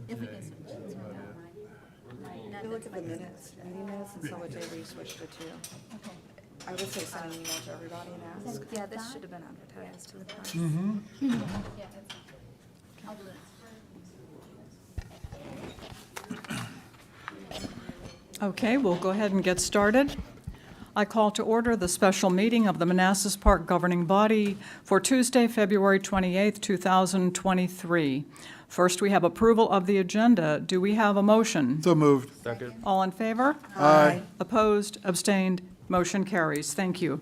If we get some. You look at the minutes, meeting minutes, and saw what day we switched it to. Okay. I would say send an email to everybody and ask. Yeah, this should have been advertised to the press. Mm-hmm. Yeah, I'll do it. Okay, we'll go ahead and get started. I call to order the special meeting of the Manassas Park Governing Body for Tuesday, February 28th, 2023. First, we have approval of the agenda. Do we have a motion? So moved. Second. All in favor? Aye. Opposed? Abstained? Motion carries. Thank you.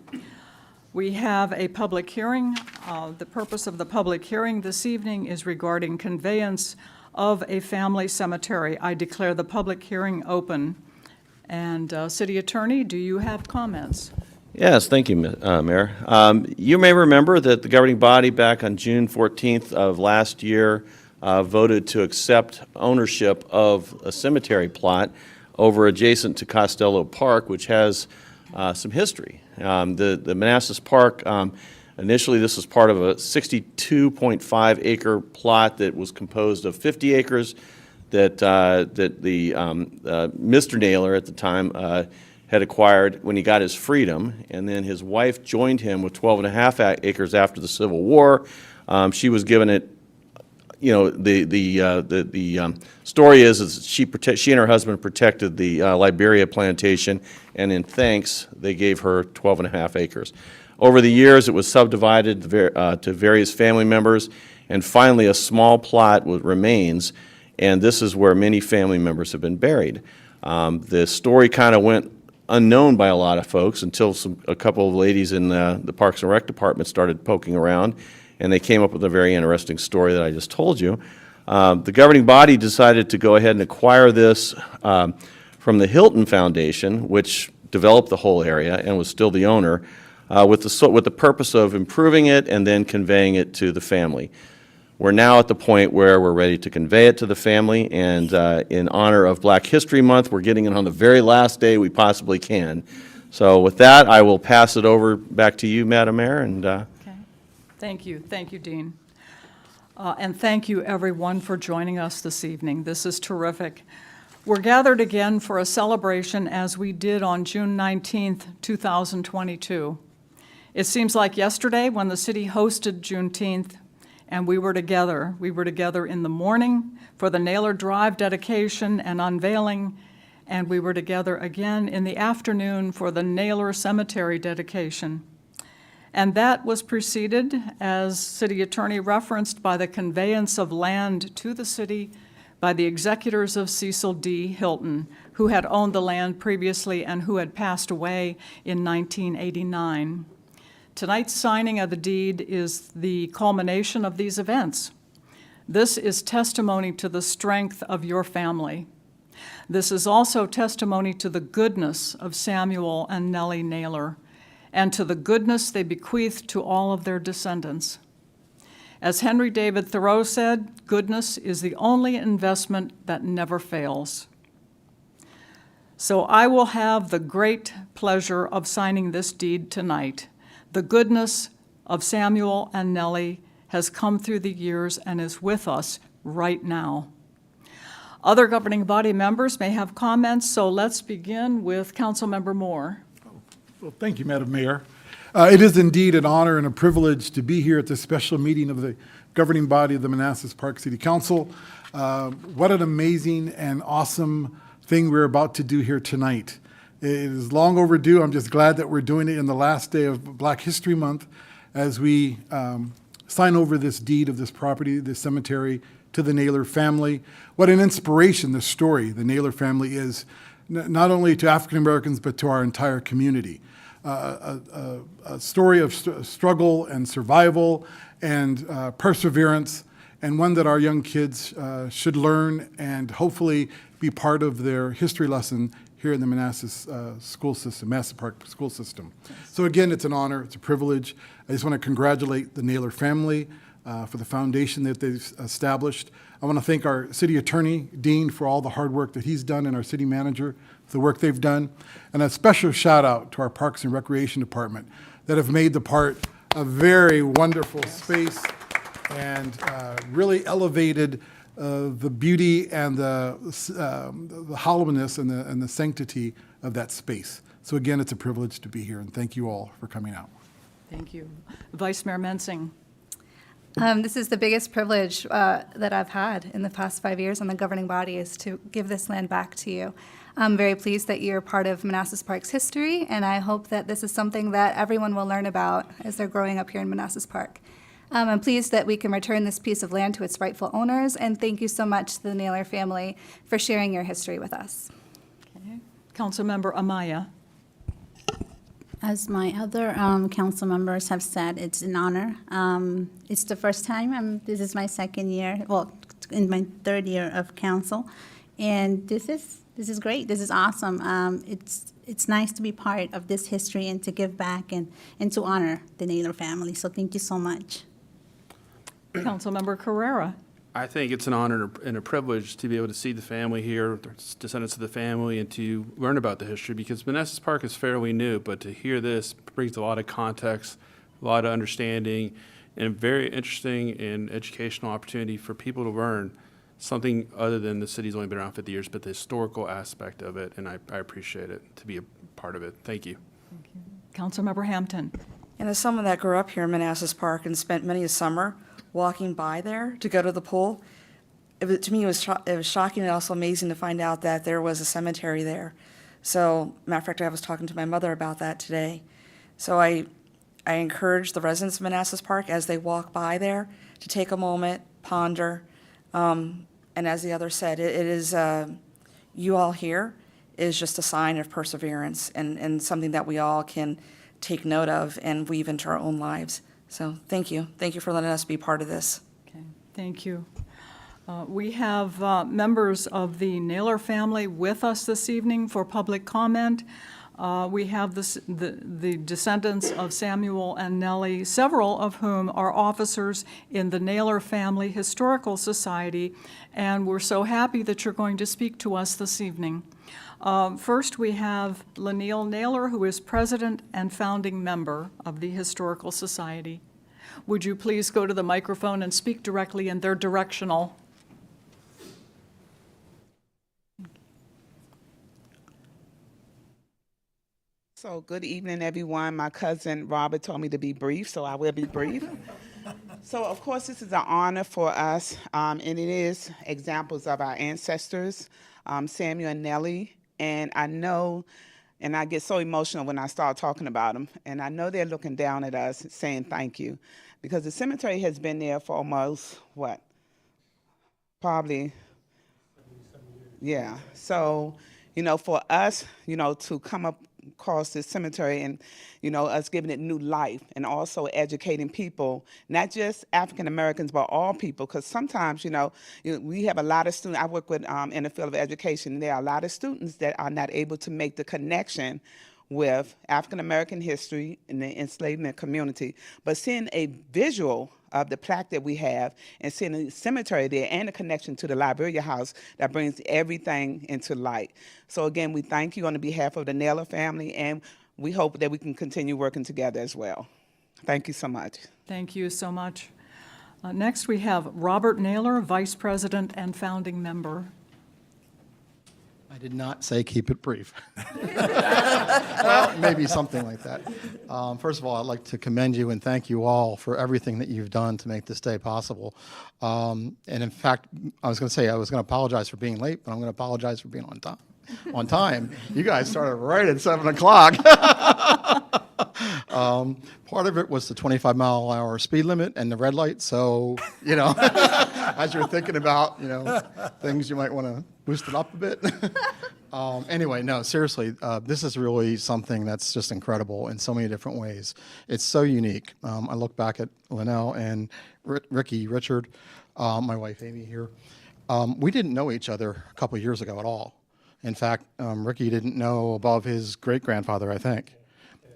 We have a public hearing. The purpose of the public hearing this evening is regarding conveyance of a family cemetery. I declare the public hearing open. And City Attorney, do you have comments? Yes, thank you, Mayor. You may remember that the governing body back on June 14th of last year voted to accept ownership of a cemetery plot over adjacent to Costello Park, which has some history. The Manassas Park, initially this was part of a 62.5 acre plot that was composed of 50 acres that Mr. Naylor at the time had acquired when he got his freedom, and then his wife joined him with 12.5 acres after the Civil War. She was given it. You know, the story is she and her husband protected the Liberia plantation, and in thanks, they gave her 12.5 acres. Over the years, it was subdivided to various family members, and finally, a small plot remains, and this is where many family members have been buried. The story kind of went unknown by a lot of folks until a couple of ladies in the Parks and Rec department started poking around, and they came up with a very interesting story that I just told you. The governing body decided to go ahead and acquire this from the Hilton Foundation, which developed the whole area and was still the owner, with the purpose of improving it and then conveying it to the family. We're now at the point where we're ready to convey it to the family, and in honor of Black History Month, we're getting it on the very last day we possibly can. So with that, I will pass it over back to you, Madam Mayor, and Thank you. Thank you, Dean. And thank you, everyone, for joining us this evening. This is terrific. We're gathered again for a celebration as we did on June 19th, 2022. It seems like yesterday when the city hosted Juneteenth and we were together. We were together in the morning for the Naylor Drive dedication and unveiling, and we were together again in the afternoon for the Naylor Cemetery dedication. And that was preceded, as City Attorney referenced, by the conveyance of land to the city by the executors of Cecil D. Hilton, who had owned the land previously and who had passed away in 1989. Tonight's signing of the deed is the culmination of these events. This is testimony to the strength of your family. This is also testimony to the goodness of Samuel and Nellie Naylor, and to the goodness they bequeathed to all of their descendants. As Henry David Thoreau said, goodness is the only investment that never fails. So I will have the great pleasure of signing this deed tonight. The goodness of Samuel and Nellie has come through the years and is with us right now. Other governing body members may have comments, so let's begin with Councilmember Moore. Well, thank you, Madam Mayor. It is indeed an honor and a privilege to be here at this special meeting of the governing body of the Manassas Park City Council. What an amazing and awesome thing we're about to do here tonight. It is long overdue. I'm just glad that we're doing it in the last day of Black History Month as we sign over this deed of this property, this cemetery, to the Naylor family. What an inspiration this story, the Naylor family, is, not only to African Americans, but to our entire community. A story of struggle and survival and perseverance, and one that our young kids should learn and hopefully be part of their history lesson here in the Manassas school system, Manassas Park school system. So again, it's an honor, it's a privilege. I just want to congratulate the Naylor family for the foundation that they've established. I want to thank our city attorney, Dean, for all the hard work that he's done, and our city manager for the work they've done. And a special shout out to our Parks and Recreation Department that have made the park a very wonderful space and really elevated the beauty and the hollowness and the sanctity of that space. So again, it's a privilege to be here, and thank you all for coming out. Thank you. Vice Mayor Mensing. This is the biggest privilege that I've had in the past 5 years on the governing body, is to give this land back to you. I'm very pleased that you're part of Manassas Park's history, and I hope that this is something that everyone will learn about as they're growing up here in Manassas Park. I'm pleased that we can return this piece of land to its rightful owners, and thank you so much to the Naylor family for sharing your history with us. Okay. Councilmember Amaya. As my other council members have said, it's an honor. It's the first time, this is my second year, well, in my third year of council, and this is great. This is awesome. It's nice to be part of this history and to give back and to honor the Naylor family. So thank you so much. Councilmember Carrera. I think it's an honor and a privilege to be able to see the family here, the descendants of the family, and to learn about the history, because Manassas Park is fairly new, but to hear this brings a lot of context, a lot of understanding, and a very interesting and educational opportunity for people to learn something other than the city's only been around 50 years, but the historical aspect of it, and I appreciate it to be a part of it. Thank you. Councilmember Hampton. And as someone that grew up here in Manassas Park and spent many a summer walking by there to go to the pool, to me, it was shocking and also amazing to find out that there was a cemetery there. So, matter of fact, I was talking to my mother about that today. So I encourage the residents of Manassas Park, as they walk by there, to take a moment, ponder, and as the other said, it is, you all here is just a sign of perseverance and something that we all can take note of and weave into our own lives. So thank you. Thank you for letting us be part of this. Okay, thank you. We have members of the Naylor family with us this evening for public comment. We have the descendants of Samuel and Nellie, several of whom are officers in the Naylor Family Historical Society, and we're so happy that you're going to speak to us this evening. First, we have Lanille Naylor, who is president and founding member of the Historical Society. Would you please go to the microphone and speak directly in their directional? So good evening, everyone. My cousin Robert told me to be brief, so I will be brief. So of course, this is an honor for us, and it is examples of our ancestors, Samuel and Nellie. And I know, and I get so emotional when I start talking about them, and I know they're looking down at us saying thank you, because the cemetery has been there for almost, what, probably, yeah. So, you know, for us, you know, to come up across this cemetery and, you know, us giving it new life and also educating people, not just African Americans, but all people, because sometimes, you know, we have a lot of students, I work with in the field of education, and there are a lot of students that are not able to make the connection with African American history and the enslavement community, but seeing a visual of the plaque that we have and seeing the cemetery there and the connection to the Liberia House, that brings everything into light. So again, we thank you on behalf of the Naylor family, and we hope that we can continue working together as well. Thank you so much. Thank you so much. Next, we have Robert Naylor, Vice President and founding member. I did not say keep it brief. Well, maybe something like that. First of all, I'd like to commend you and thank you all for everything that you've done to make this day possible. And in fact, I was going to say I was going to apologize for being late, but I'm going to apologize for being on time. On time. You guys started right at 7 o'clock. Part of it was the 25-mile-an-hour speed limit and the red light. So, you know, as you're thinking about, you know, things you might want to boost it up a bit. Anyway, no, seriously, this is really something that's just incredible in so many different ways. It's so unique. I look back at Linnell and Richard, my wife Amy here. We didn't know each other a couple years ago at all. In fact, Ricky didn't know above his great-grandfather, I think.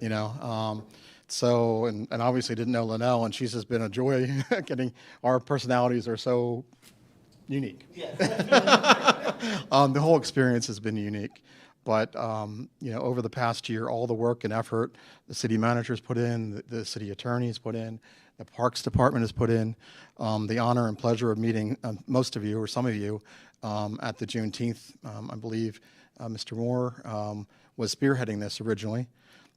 You know, so, and obviously didn't know Linnell, and she's just been a joy getting, our personalities are so unique. Yes. The whole experience has been unique. But, over the past year, all the work and effort the city managers put in, the city attorneys put in, the Parks Department has put in, the honor and pleasure of meeting most of you, or some of you, at the Juneteenth, I believe Mr. Moore was spearheading this originally.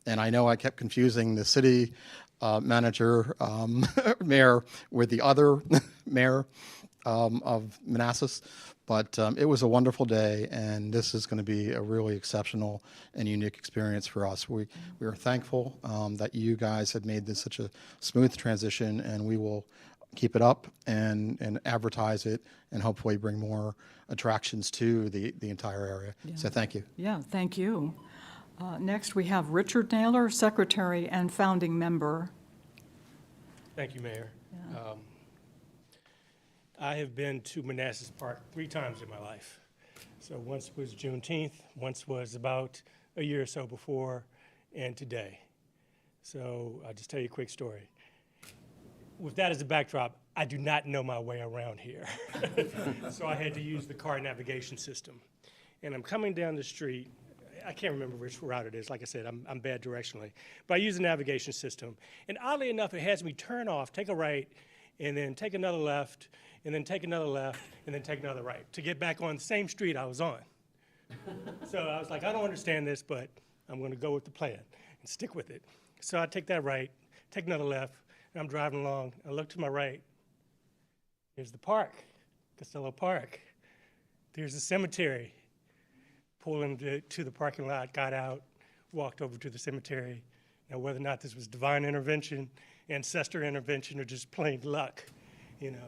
And I know I kept confusing the city manager, mayor, with the other mayor of Manassas. But it was a wonderful day, and this is going to be a really exceptional and unique experience for us. We are thankful that you guys have made this such a smooth transition, and we will keep it up and advertise it and hopefully bring more attractions to the entire area. So thank you. Yeah, thank you. Next, we have Richard Naylor, Secretary and founding member. Thank you, Mayor. I have been to Manassas Park 3 times in my life. So once was Juneteenth, once was about a year or so before, and today. So I'll just tell you a quick story. With that as a backdrop, I do not know my way around here. So I had to use the car navigation system. And I'm coming down the street. I can't remember which route it is. Like I said, I'm bad directionally. But I use the navigation system. And oddly enough, it has me turn off, take a right, and then take another left, and then take another left, and then take another right to get back on the same street I was on. So I was like, I don't understand this, but I'm going to go with the plan and stick with it. So I take that right, take another left, and I'm driving along. I look to my right. There's the park, Costello Park. There's the cemetery. Pulled into the parking lot, got out, walked over to the cemetery. Now, whether or not this was divine intervention, ancestor intervention, or just plain luck,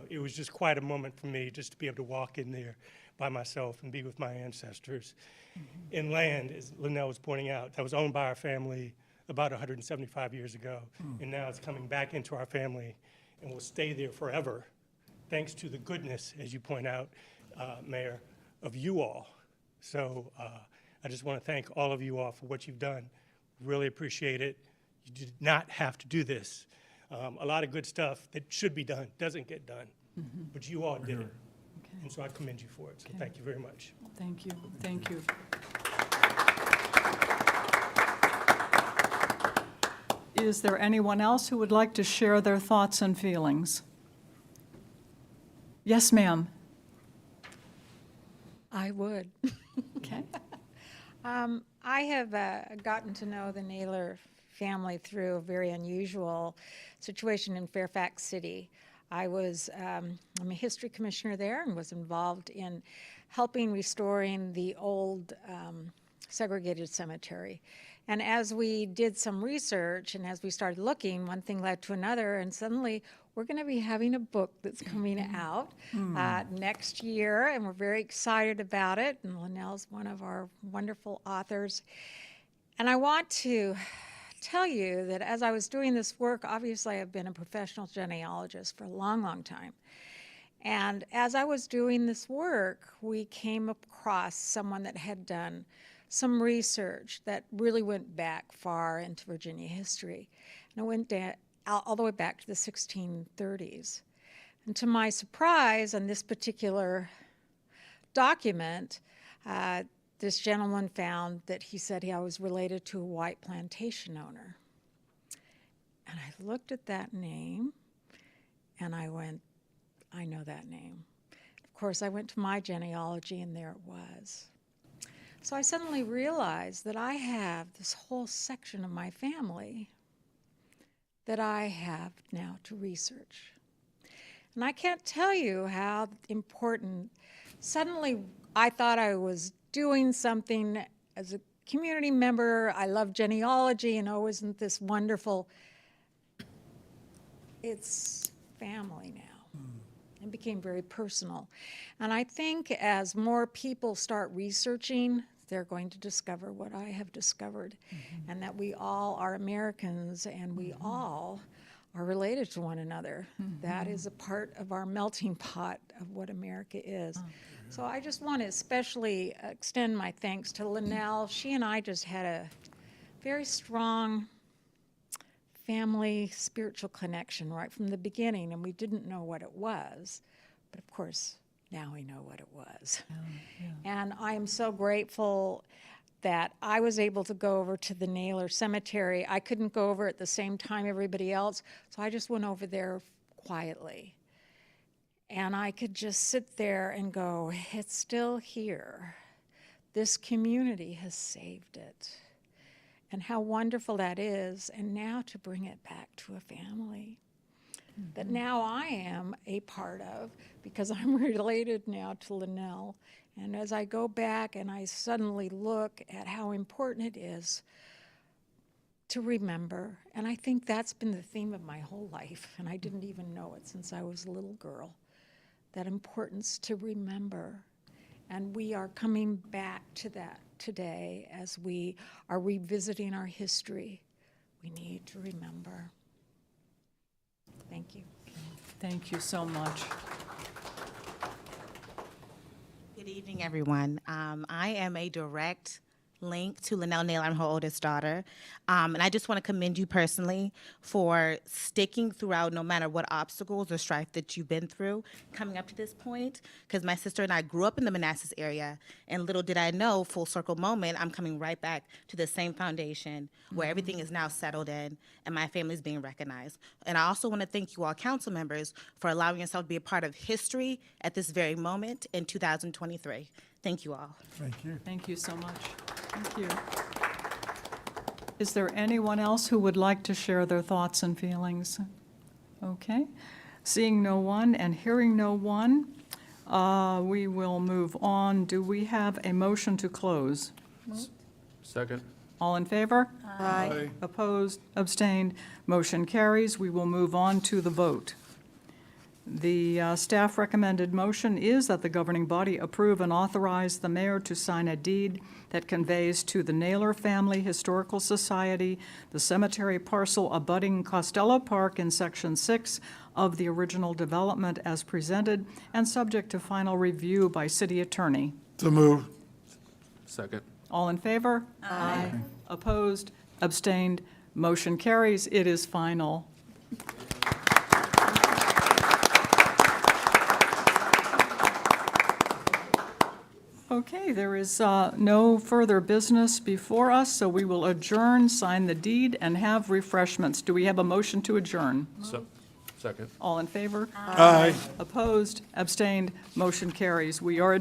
it was just quite a moment for me just to be able to walk in there by myself and be with my ancestors. In land, as Linnell was pointing out, that was owned by our family about 175 years ago, and now it's coming back into our family and will stay there forever, thanks to the goodness, as you point out, Mayor, of you all. So I just want to thank all of you all for what you've done. Really appreciate it. You did not have to do this. A lot of good stuff that should be done doesn't get done, but you all did it. Okay. And so I commend you for it. So thank you very much. Thank you. Thank you. Is there anyone else who would like to share their thoughts and feelings? Yes, ma'am. I would. Okay. I have gotten to know the Naylor family through a very unusual situation in Fairfax City. I'm a history commissioner there and was involved in helping restoring the old segregated cemetery. And as we did some research and as we started looking, one thing led to another, and suddenly we're going to be having a book that's coming out next year, and we're very excited about it. And Linnell's one of our wonderful authors. And I want to tell you that as I was doing this work, obviously I've been a professional genealogist for a long, long time. And as I was doing this work, we came across someone that had done some research that really went back far into Virginia history. And it went all the way back to the 1630s. And to my surprise, on this particular document, this gentleman found that he said I was related to a white plantation owner. And I looked at that name, and I went, I know that name. Of course, I went to my genealogy, and there it was. So I suddenly realized that I have this whole section of my family that I have now to research. And I can't tell you how important. Suddenly, I thought I was doing something as a community member. I love genealogy, and oh, isn't this wonderful? It's family now. It became very personal. And I think as more people start researching, they're going to discover what I have discovered, and that we all are Americans, and we all are related to one another. That is a part of our melting pot of what America is. So I just want to especially extend my thanks to Linnell. She and I just had a very strong family spiritual connection right from the beginning, and we didn't know what it was. But of course, now we know what it was. And I am so grateful that I was able to go over to the Naylor Cemetery. I couldn't go over at the same time everybody else, so I just went over there quietly. And I could just sit there and go, it's still here. This community has saved it. And how wonderful that is. And now to bring it back to a family that now I am a part of, because I'm related now to Linnell. And as I go back and I suddenly look at how important it is to remember, and I think that's been the theme of my whole life, and I didn't even know it since I was a little girl, that importance to remember. And we are coming back to that today as we are revisiting our history. We need to remember. Thank you. Thank you so much. Good evening, everyone. I am a direct link to Linnell Naylor. I'm her oldest daughter. And I just want to commend you personally for sticking throughout no matter what obstacles or strife that you've been through coming up to this point. Because my sister and I grew up in the Manassas area, and little did I know, full circle moment, I'm coming right back to the same foundation where everything is now settled in and my family is being recognized. And I also want to thank you all council members for allowing yourself to be a part of history at this very moment in 2023. Thank you all. Thank you. Thank you so much. Thank you. Is there anyone else who would like to share their thoughts and feelings? Okay. Seeing no one and hearing no one, we will move on. Do we have a motion to close? Second. All in favor? Aye. Opposed? Abstained? Motion carries. We will move on to the vote. The staff recommended motion is that the governing body approve and authorize the mayor to sign a deed that conveys to the Naylor Family Historical Society the cemetery parcel abutting Costello Park in Section 6 of the original development as presented and subject to final review by city attorney. So moved. Second. All in favor? Aye. Opposed? Abstained? Motion carries. It is final. Okay, there is no further business before us, so we will adjourn, sign the deed, and have refreshments. Do we have a motion to adjourn? Second. All in favor? Aye. Opposed? Abstained? Motion carries. We are adjourned.